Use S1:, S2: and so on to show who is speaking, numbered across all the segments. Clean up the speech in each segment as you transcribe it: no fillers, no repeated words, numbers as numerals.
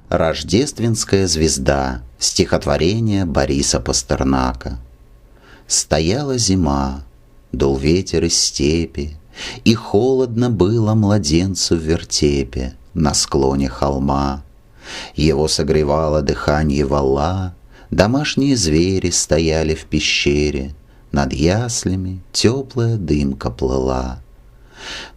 S1: Рождественская звезда. Стихотворение Бориса Пастернака. Стояла зима, дул ветер из степи, и холодно было младенцу в вертепе на склоне холма. Его согревало дыханье вала, домашние звери стояли в пещере, над яслями теплая дымка плыла.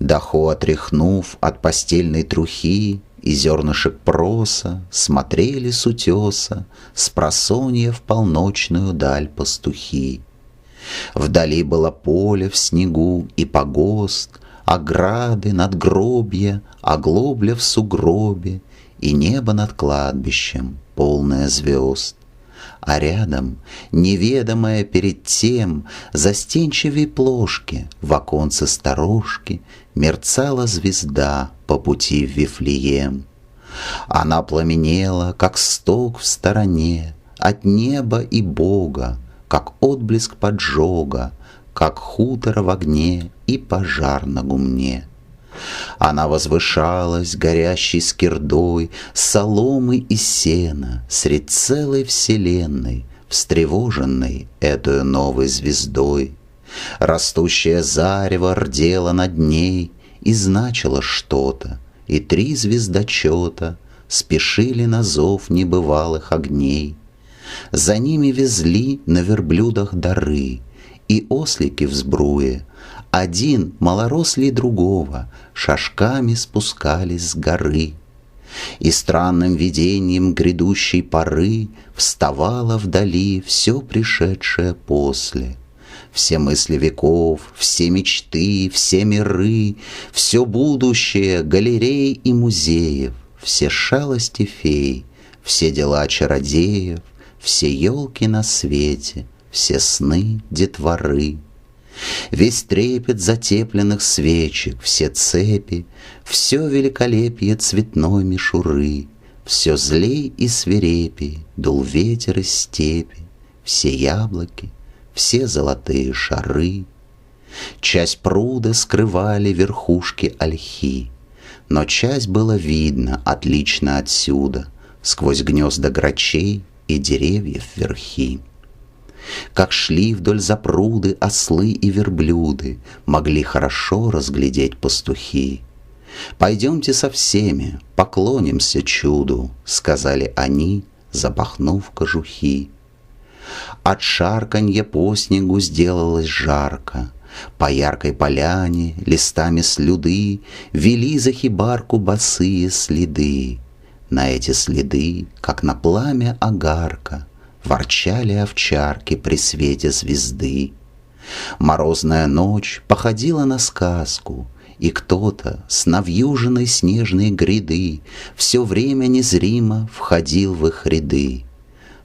S1: Даху отряхнув от постельной трухи и зернышек проса, смотрели с утеса спросонья в полночную даль пастухи. Вдали было поле в снегу и погост, ограды, надгробья, оглобля в сугробе и небо над кладбищем, полное звезд. А рядом, неведомая перед тем, застенчивей плошки в оконце сторожки мерцала звезда по пути в Вифлеем. Она пламенела, как сток в стороне от неба и Бога, как отблеск поджога, как хутор в огне и пожар на гумне. Она возвышалась горящей скирдой соломы и сена средь целой вселенной, встревоженной этою новой звездой. Растущее зарево рдело над ней и значило что-то, и три звездочета спешили на зов небывалых огней. За ними везли на верблюдах дары, и ослики в сбруе, один малорослей другого, шажками спускались с горы. И странным видением грядущей поры вставало вдали все пришедшее после. Все мысли веков, все мечты, все миры, все будущее галерей и музеев, все шалости фей, все дела чародеев, все елки на свете, все сны детворы. Весь трепет затепленных свечек, все цепи, все великолепие цветной мишуры, все злей и свирепей дул ветер из степи, все яблоки, все золотые шары. Часть пруда скрывали верхушки ольхи, но часть было видно отлично отсюда, сквозь гнезда грачей и деревьев верхи. Как шли вдоль запруды ослы и верблюды, могли хорошо разглядеть пастухи. «Пойдемте со всеми, поклонимся чуду», — сказали они, запахнув кожухи. От шарканья по снегу сделалось жарко, по яркой поляне листами слюды вели за хибарку босые следы. На эти следы, как на пламя огарка, ворчали овчарки при свете звезды. Морозная ночь походила на сказку, и кто-то с навьюженной снежной гряды все время незримо входил в их ряды.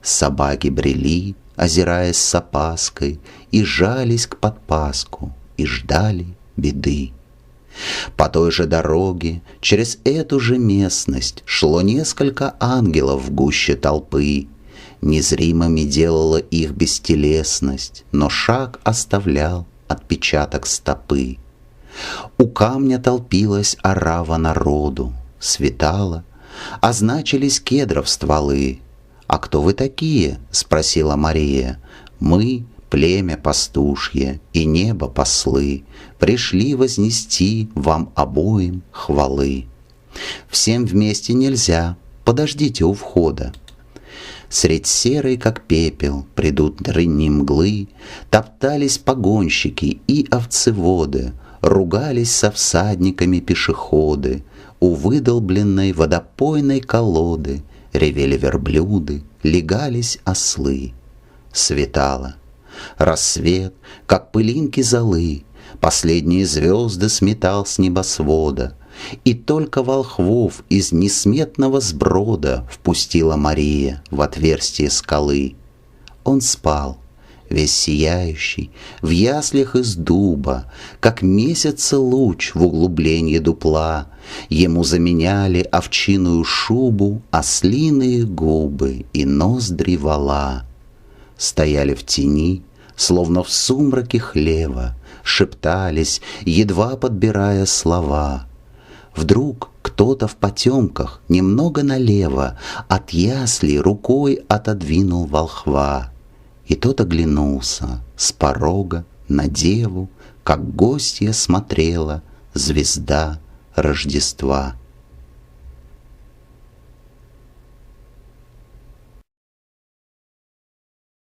S1: Собаки брели, озираясь с опаской, и жались к подпаску, и ждали беды. По той же дороге, через эту же местность, шло несколько ангелов в гуще толпы. Незримыми делала их бестелесность, но шаг оставлял отпечаток стопы. У камня толпилась орава народу, светало, а значились кедров стволы. «А кто вы такие?» — спросила Мария. «Мы, племя пастушье и небо послы, пришли вознести вам обоим хвалы. Всем вместе нельзя, подождите у входа». Средь серой, как пепел, предутренней мглы топтались погонщики и овцеводы, ругались со всадниками пешеходы, у выдолбленной водопойной колоды ревели верблюды, легались ослы. Светало. Рассвет, как пылинки золы, последние звезды сметал с небосвода, и только волхвов из несметного сброда впустила Мария в отверстие скалы. Он спал, весь сияющий, в яслях из дуба, как месяца луч в углублении дупла. Ему заменяли овчиную шубу, ослиные губы и ноздри вола. Стояли в тени, словно в сумраке хлева, шептались, едва подбирая слова. Вдруг кто-то в потемках немного налево от ясли рукой отодвинул волхва, и тот оглянулся с порога на деву, как гостья смотрела звезда Рождества.